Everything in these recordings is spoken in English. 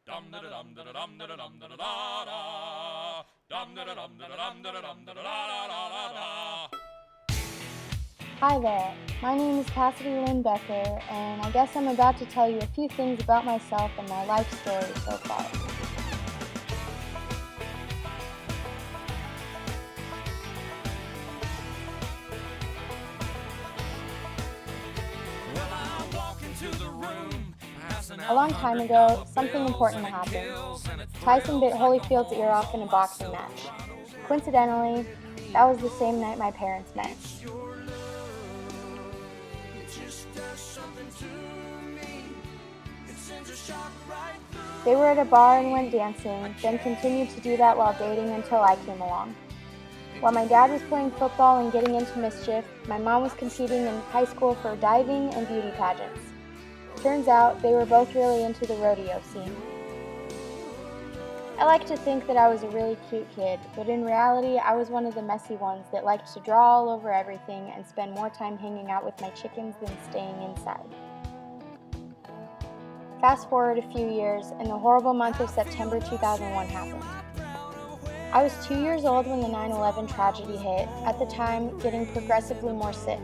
Dum da da dum da da dum da da dum da da da da. Dum da da dum da da dum da da dum da da da da da. Hi there, my name is Cassidy Becker, and I guess I'm about to tell you a few things about myself and my life story so far. Well, I walk into the room, A long time ago, something important happened. Tyson bit Holyfield's ear off in a boxing match. Coincidentally, that was the same night my parents met. They were at a bar and went dancing, then continued to do that while dating until I came along. While my dad was playing football and getting into mischief, my mom was competing in high school for diving and beauty pageants. Turns out they were both really into the rodeo scene. I like to think that I was a really cute kid, but in reality I was one of the messy ones that liked to draw all over everything and spend more time hanging out with my chickens than staying inside. Fast forward a few years, and the horrible month of September 2001 happened. I was 2 years old when the 9/11 tragedy hit, at the time getting progressively more sick.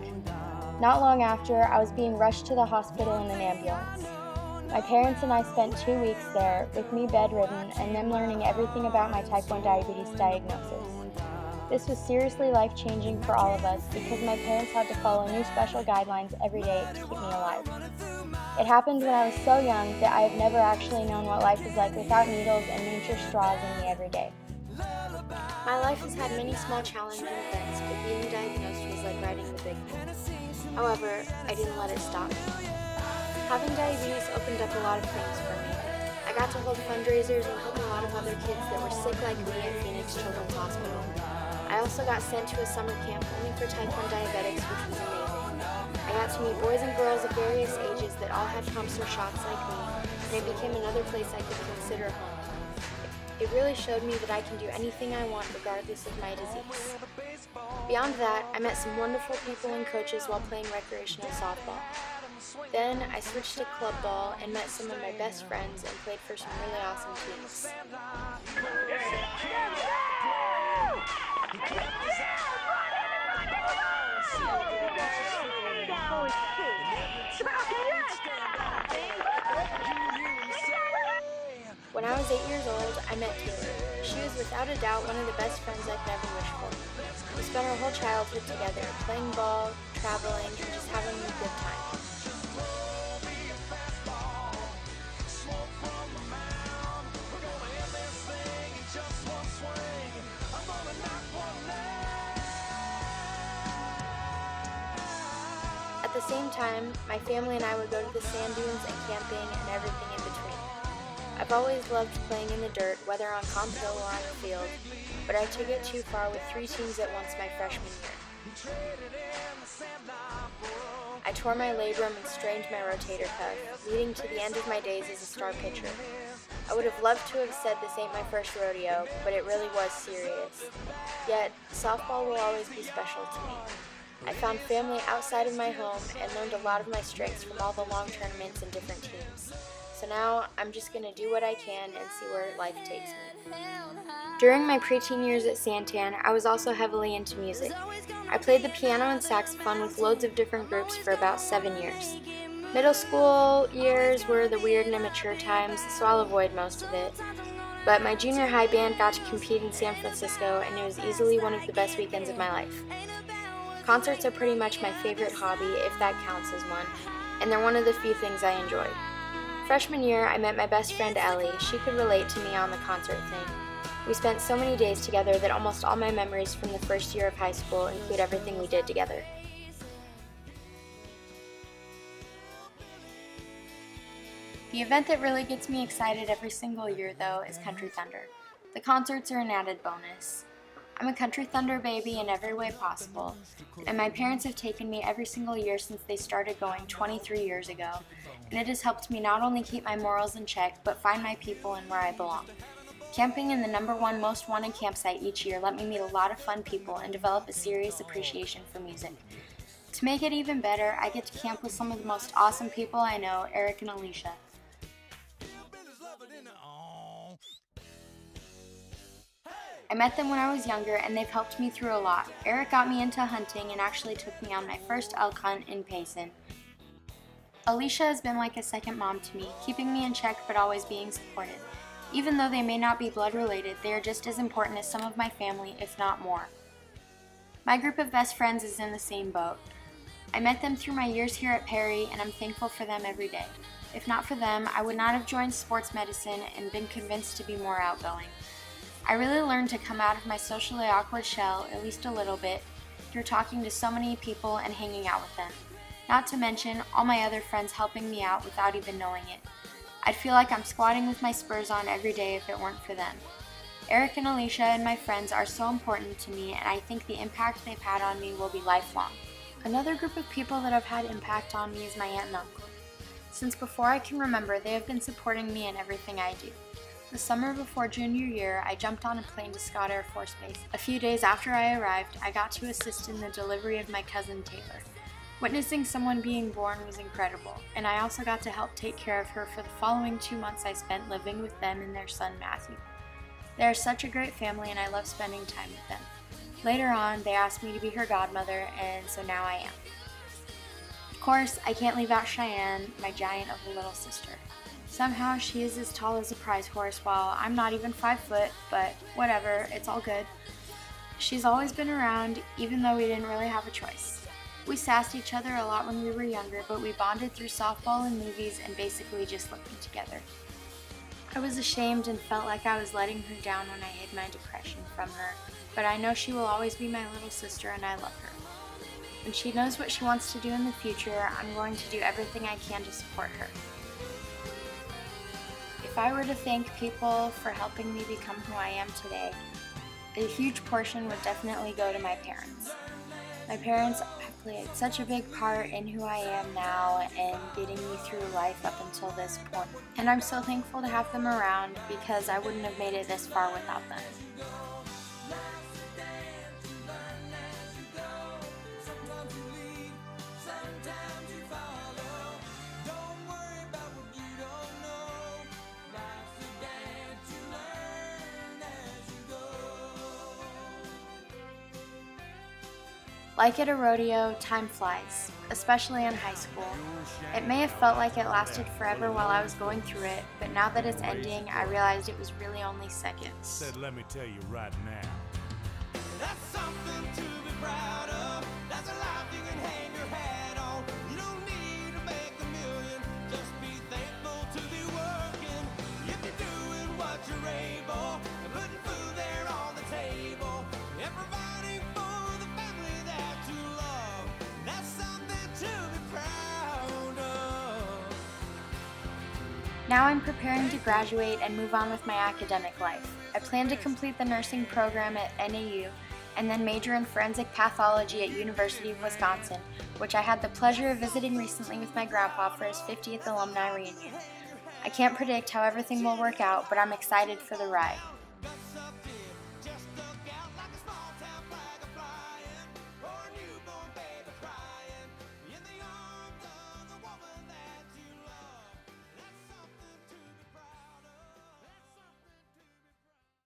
Not long after, I was being rushed to the hospital in an ambulance. My parents and I spent 2 weeks there, with me bedridden and them learning everything about my type 1 diabetes diagnosis. This was seriously life-changing for all of us because my parents had to follow new special guidelines every day to keep me alive. It happened when I was so young that I have never actually known what life is like without needles and nature straws in me every day. My life has had many small challenging events, but being diagnosed was like riding the big one. However, I didn't let it stop me. Having diabetes opened up a lot of things for me. I got to hold fundraisers and help a lot of other kids that were sick like me at Phoenix Children's Hospital. I also got sent to a summer camp only for type 1 diabetics, which was amazing. I got to meet boys and girls of various ages that all had pumps or shots like me, and it became another place I could consider home. It really showed me that I can do anything I want regardless of my disease. Beyond that, I met some wonderful people and coaches while playing recreational softball. Then I switched to club ball and met some of my best friends and played for some really awesome teams. When I was 8 years old, I met Taylor. She was without a doubt one of the best friends I could ever wish for. We spent our whole childhood together, playing ball, traveling, and just having a good time. At the same time, my family and I would go to the sand dunes and camping and everything in between. I've always loved playing in the dirt, whether on Comp Hill or on the field, but I took it too far with 3 teams at once my freshman year. I tore my labrum and strained my rotator cuff, leading to the end of my days as a star pitcher. I would have loved to have said this ain't my first rodeo, but it really was serious. Yet, softball will always be special to me. I found family outside of my home and learned a lot of my strengths from all the long tournaments and different teams. So now, I'm just going to do what I can and see where life takes me. During my preteen years at Santan, I was also heavily into music. I played the piano and saxophone with loads of different groups for about 7 years. Middle school years were the weird and immature times, so I'll avoid most of it. But my junior high band got to compete in San Francisco, and it was easily one of the best weekends of my life. Concerts are pretty much my favorite hobby, if that counts as one, and they're one of the few things I enjoy. Freshman year, I met my best friend Ellie. She could relate to me on the concert thing. We spent so many days together that almost all my memories from the first year of high school include everything we did together. The event that really gets me excited every single year, though, is Country Thunder. The concerts are an added bonus. I'm a Country Thunder baby in every way possible, and my parents have taken me every single year since they started going 23 years ago, and it has helped me not only keep my morals in check, but find my people and where I belong. Camping in the #1 most wanted campsite each year let me meet a lot of fun people and develop a serious appreciation for music. To make it even better, I get to camp with some of the most awesome people I know, Eric and Alicia. I met them when I was younger, and they've helped me through a lot. Eric got me into hunting and actually took me on my first elk hunt in Payson. Alicia has been like a second mom to me, keeping me in check but always being supportive. Even though they may not be blood related, they are just as important as some of my family, if not more. My group of best friends is in the same boat. I met them through my years here at Perry, and I'm thankful for them every day. If not for them, I would not have joined sports medicine and been convinced to be more outgoing. I really learned to come out of my socially awkward shell, at least a little bit, through talking to so many people and hanging out with them. Not to mention all my other friends helping me out without even knowing it. I'd feel like I'm squatting with my spurs on every day if it weren't for them. Eric and Alicia and my friends are so important to me, and I think the impact they've had on me will be lifelong. Another group of people that have had impact on me is my aunt and uncle. Since before I can remember, they have been supporting me in everything I do. The summer before junior year, I jumped on a plane to Scott Air Force Base. A few days after I arrived, I got to assist in the delivery of my cousin Taylor. Witnessing someone being born was incredible, and I also got to help take care of her for the following 2 months I spent living with them and their son Matthew. They are such a great family, and I love spending time with them. Later on, they asked me to be her godmother, and so now I am. Of course, I can't leave out Cheyenne, my giant of a little sister. Somehow she is as tall as a prize horse while I'm not even 5 foot, but whatever, it's all good. She's always been around, even though we didn't really have a choice. We sassed each other a lot when we were younger, but we bonded through softball and movies and basically just living together. I was ashamed and felt like I was letting her down when I hid my depression from her, but I know she will always be my little sister and I love her. When she knows what she wants to do in the future, I'm going to do everything I can to support her. If I were to thank people for helping me become who I am today, a huge portion would definitely go to my parents. My parents have played such a big part in who I am now and getting me through life up until this point. And I'm so thankful to have them around because I wouldn't have made it this far without them. Like at a rodeo, time flies, especially in high school. It may have felt like it lasted forever while I was going through it, but now that it's ending, I realized it was really only seconds. Said, let me tell you right now. That's something to be proud of. That's a life you can hang your hat on. You don't need to make a million. Just be thankful to be working. If you're doing what you're able, and putting food there on the table, and providing for the family that you love. That's something to be proud of. Now I'm preparing to graduate and move on with my academic life. I plan to complete the nursing program at NAU and then major in forensic pathology at University of Wisconsin, which I had the pleasure of visiting recently with my grandpa for his 50th alumni reunion. I can't predict how everything will work out, but I'm excited for the ride.